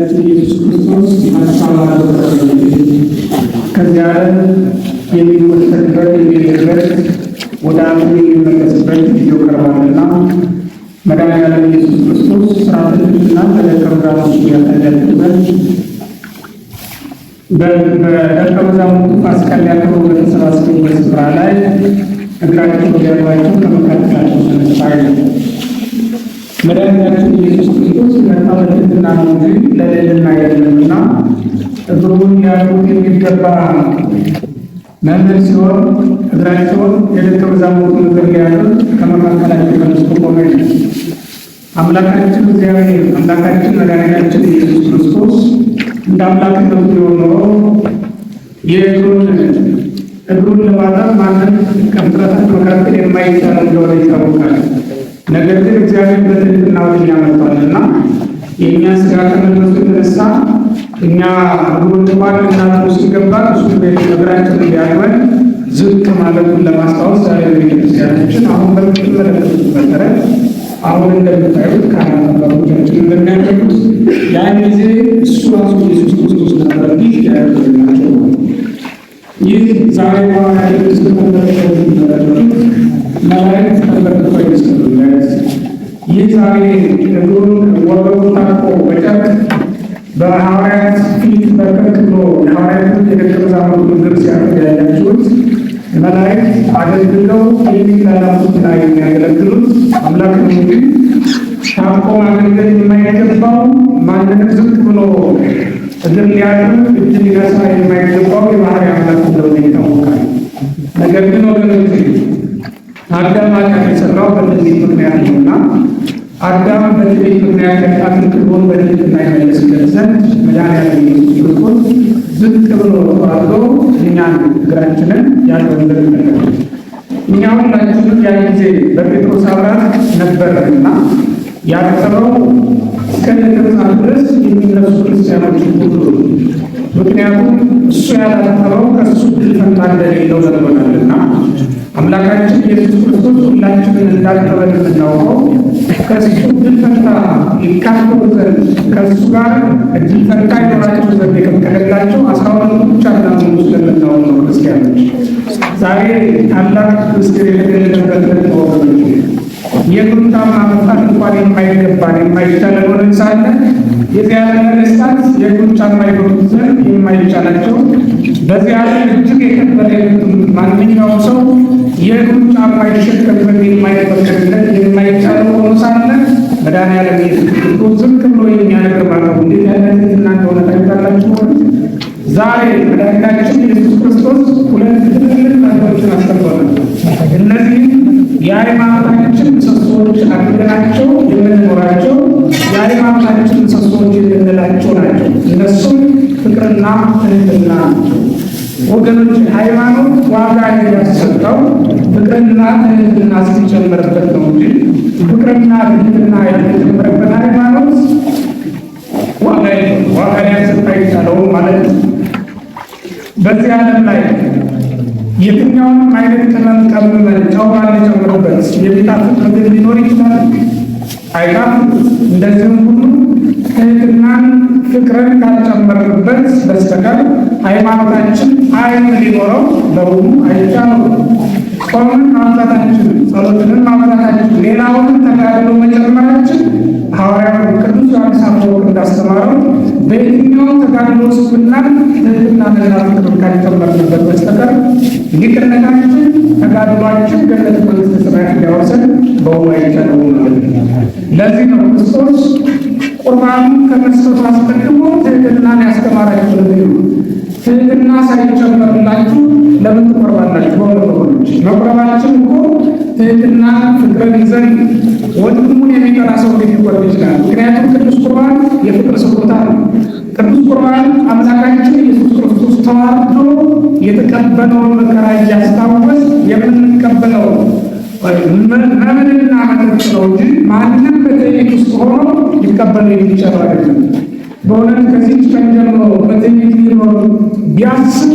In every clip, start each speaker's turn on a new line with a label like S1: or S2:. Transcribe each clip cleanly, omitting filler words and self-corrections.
S1: መድኃኒታችን ኢየሱስ ክርስቶስ ማስተማር ከዚህ ዓለም የሚወሰድበት የሚሄድበት ወደ አብ የሚመለስበት ጊዜው ቀርቧልና መድኃኒዓለም ኢየሱስ ክርስቶስ ስርዓትና ለደቀ መዛሙርቱ ያስተዳድርበት በደቀ መዛሙርቱ ፋሲካን ሊያከብሩ በተሰባሰቡበት ስፍራ ላይ እግራቸው ሊያጥባቸው ከመካከላቸው ተነሳ። መድኃኒታችን ኢየሱስ ክርስቶስ የመጣ በትህትና ነው እንጂ ለልዕልና አይደለምና እግሩን ሊያጥቡት የሚገባ መምህር ሲሆን እግራቸውን የደቀ መዛሙርቱን እግር ሊያጥብ ከመካከላቸው ተነስቶ ቆመ። አምላካችን እግዚአብሔር አምላካችን መድኃኒታችን ኢየሱስ ክርስቶስ እንደ አምላክነቱ ቢሆን ኖሮ እግሩን ለማጠብ ማንም ከፍጥረታት መካከል የማይቻል እንደሆነ ይታወቃል። ነገር ግን እግዚአብሔር በትህትና ወደ እኛ መጥቷልና የእኛ ሥጋ ከመልበሱ የተነሳ እኛ እግሩን እንኳን ልናጥብ ሲገባ እሱ እግራችንን ሊያጥበን ዝቅ ማለቱን ለማስታወስ ዛሬ ቤተክርስቲያናችን አሁን በምትመለከቱት መሰረት አሁን እንደምታዩት ካህናት አባቶቻችን እንደሚያደርጉት ያን ጊዜ እሱ ራሱ ኢየሱስ ክርስቶስ ነበር ይህ ያደረግላቸው። ይህ ዛሬ በኋላ መላእክት ተንበርክከው ይመስሉለት። ይህ ዛሬ እግሩን ወገቡ ታጥቆ በጨርቅ በሐዋርያት ፊት በርከክ ብሎ የሐዋርያትን የደቀ መዛሙርቱን እግር ሲያጥብ ያያችሁት መላእክት አገልግለው የሚላላቱትና የሚያገለግሉት አምላክ ነው እንጂ ታጥቆ ማገልገል የማይገባው ማንንም ዝቅ ብሎ እግር ሊያጥብ እጅ ሊነሳ የማይገባው የባህርይ አምላክ እንደሆነ ይታወቃል። ነገር ግን ወገኖች አዳም ኃጢአት የሠራው በዚህ ምክንያት ነውና አዳም በዚህ ምክንያት ያጣትን ክብሩን በትህትና ይመልስለት ዘንድ መድኃኒዓለም ኢየሱስ ክርስቶስ ዝቅ ብሎ ተዋርዶ እኛን እግራችንን ያጥበልን ነበር። እኛ ሁላችንም ያን ጊዜ በጴጥሮስ አብራት ነበርና ያጠበው እስከ ምጽአት ድረስ የሚነሱ ክርስቲያኖች ሁሉ ምክንያቱም እሱ ያላጠበው ከእሱ ድል ፈንታ እንደሌለው ነግሮናልና አምላካችን ኢየሱስ ክርስቶስ ሁላችንን እንዳጠበን የምናውቀው ከእሱ ድል ፈንታ ይካፈሉ ዘንድ ከእሱ ጋር ድል ፈንታ ይኖራቸው ዘንድ የፈቀደላቸው 12 ብቻ እንዳመኑ ስለምናውቅ ነው። ክርስቲያኖች ዛሬ ታላቅ ምስጢር የተገለጠበት ወገኖች የእግሩን ጫማ መፍታት እንኳን የማይገባን የማይቻለን ሆነን ሳለ የዚህ ዓለም ነገሥታት የእግሩን ጫማ ይፈቱት ዘንድ የማይቻላቸው በዚህ ዓለም እጅግ የከበረ ማንኛውም ሰው የእግሩን ጫማ ይሸከም ዘንድ የማይፈቀድለት የማይቻለው ሆኖ ሳለ መድኃኒዓለም ኢየሱስ ክርስቶስ ዝቅ ብሎ የሚያነግር ማለት ነው። እንዴት ያለ ትህትና እንደሆነ ታዩታላችሁ። ዛሬ መድኃኒታችን ኢየሱስ ክርስቶስ ሁለት ትልልቅ ነገሮችን አስተምሮናል። እነዚህ የሃይማኖታችን ምሰሶዎች አድርገናቸው የምንኖራቸው የሃይማኖታችን ምሰሶዎች የምንላቸው ናቸው። እነሱም ፍቅርና ትህትና ናቸው። ወገኖች ሃይማኖት ዋጋ የሚያሰጠው ፍቅርና ትህትና ሲጨመርበት ነው እንጂ ፍቅርና ትህትና ያልተጨመረበት ሃይማኖት ዋጋ ሊያሰጥ አይቻለውም ማለት ነው። በዚህ ዓለም ላይ የትኛውንም አይነት ቅመም ቀምመን ጨው ባንጨምርበት የሚጣፍጥ ምግብ ሊኖር ይችላል? አይጣፍጥም። እንደዚህም ሁሉ ትህትናን ፍቅርን ካልጨመርንበት በስተቀር ሃይማኖታችን ኃይል ሊኖረው በውኑ አይቻልም። ጾምን ማብዛታችን፣ ጸሎትንን ማብዛታችን፣ ሌላውንም ተጋድሎ መጨመራችን ሐዋርያው ቅዱስ ዮሐንስ አፈወርቅ እንዳስተማረው በየትኛውም ተጋድሎ ውስጥ ብናል ትህትናንና ፍቅርን ካልጨመርንበት በስተቀር ሊቅነታችን ተጋድሏችን ገነት መንግሥተ ሰማያት ሊያወርሰን በውኑ አይቻልም ማለት ነው። ለዚህ ነው ክርስቶስ ቁርባኑን ከመስጠቱ አስቀድሞ ትህትናን ያስተማራችሁ። ትህትና ሳይጨመርላችሁ ለምን ትቆርባላችሁ? በወገኖች መቁረባችን እኮ ትህትና ፍቅርን ይዘን ወንድሙን የሚጠራ ሰው ሊቆርብ ይችላል። ምክንያቱም ቅዱስ ቁርባን የፍቅር ስጦታ ነው። ቅዱስ ቁርባን አምላካችን ኢየሱስ ክርስቶስ ተዋርዶ የተቀበለውን መከራ እያስታወስ የምንቀበለው መምንና መጠጥ ነው እንጂ ማንም በትዕቢት ውስጥ ሆኖ ሊቀበለው የሚቻል አይደለም። በእውነት ከዚህ ቀን ጀምሮ በትዕቢት ሊኖር ቢያስብ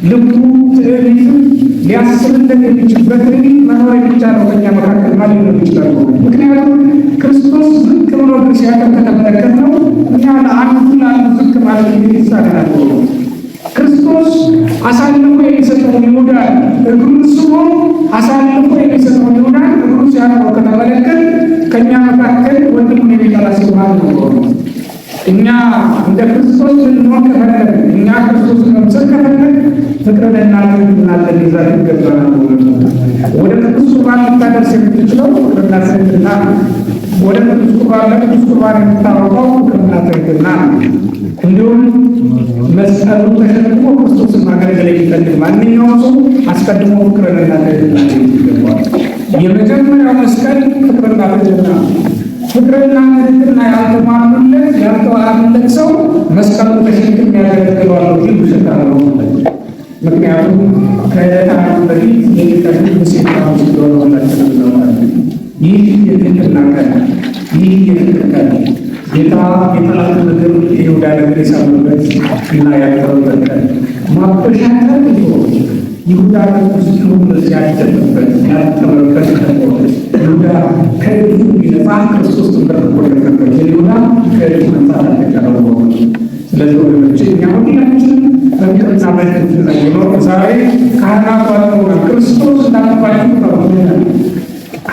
S1: ልቡ ትዕቢትን ሊያስብለት የሚችል በትዕቢት መኖር የሚቻለው ከእኛ መካከል ማን ሊኖር ይችላል? ምክንያቱም ክርስቶስ ዝቅ ብሎ ግን ሲያቀር ከተመለከትነው እኛ ለአንዱ ለአንዱ ዝቅ ማለት እንግዲህ ይሳደናል። ክርስቶስ አሳልፎ የሚሰጠውን ይሁዳን እግሩን ስሞ አሳልፎ የሚሰጠውን ይሁዳን እግሩን ሲያኖረው ከተመለከት ከእኛ መካከል ወንድሙን የሚጠላ ሰው ማለት ነው። እኛ እንደ ክርስቶስ ልንሆን ከፈለግ እኛ ክርስቶስ መምሰል ከፈለግ ፍቅርን እናለን ይዛት ይገባናል። ወደ ቅዱስ ቁርባን ልታደርስ የምትችለው ፍቅርና ትህትና፣ ወደ ቅዱስ ቁርባን ለቅዱስ ቁርባን የምታወቀው ፍቅርና ትህትና እንዲሁም መስቀሉ ተሸክሞ ክርስቶስን ማገልገል የሚፈልግ ማንኛውም ሰው አስቀድሞ ፍቅርንና ትህትና ይገባዋል። የመጀመሪያው መስቀል ፍቅርና ትህትና። ፍቅርና ትህትና ያልተዋሃዱለት ሰው መስቀሉ ተሸክም ያገለግለዋል ግን ውሸት ነው። ምክንያቱም ከዕለታት በፊት የሚቀድም ሴጣን ስለሆነ ሁላችንም እናውቃለን። ይህ የትህትና ቀን፣ ይህ የፍቅር ቀን ጌታ የጠላት ምክር የይሁዳ ነገር የሳሉበት እና ያቀረበበት ቀን ማበሻ ቀርቶ ይሁዳ ክርስቶስን ሲያደርበት ያጠመበት ቀን ይሁዳ ከእጁ ቢነጻ ክርስቶስ ተንበርክኮለት ይሁዳ ከእጁ መንጻት አልተቀረበ። ስለዚህ ወገኖቼ እኛ ሁላችን በፍቅርና በትህትና ይኖር። ዛሬ ካህናቱ አጥተውናል። ክርስቶስ እንዳጠባችሁ ተውናል።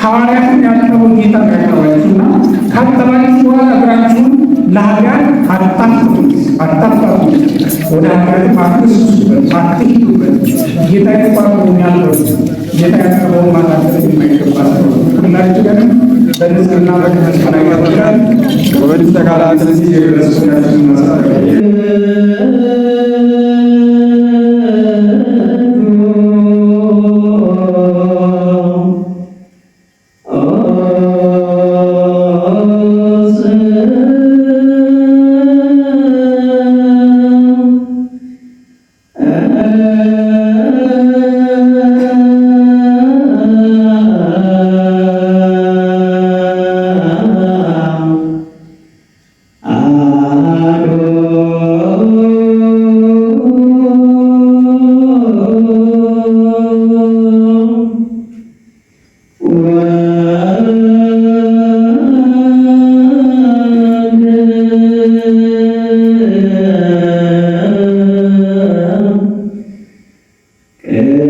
S1: ሐዋርያትን ያጠበው ጌታ ያጠባችሁና ካጠባችሁ በኋላ እግራችሁን ለኃጢአት አታፍሩት፣ ወደ ኃጢአትም አትስሱበት፣ አትሂዱበት። ጌታ የተቋቁሞ ያለው ጌታ ያጠበውን ማላለት የማይገባ ነው። ሁላችንም በንጽህና በቅድስና ይጠብቃል። ወበድስ ተቃላት ለዚህ የረሱላችን
S2: Yeah.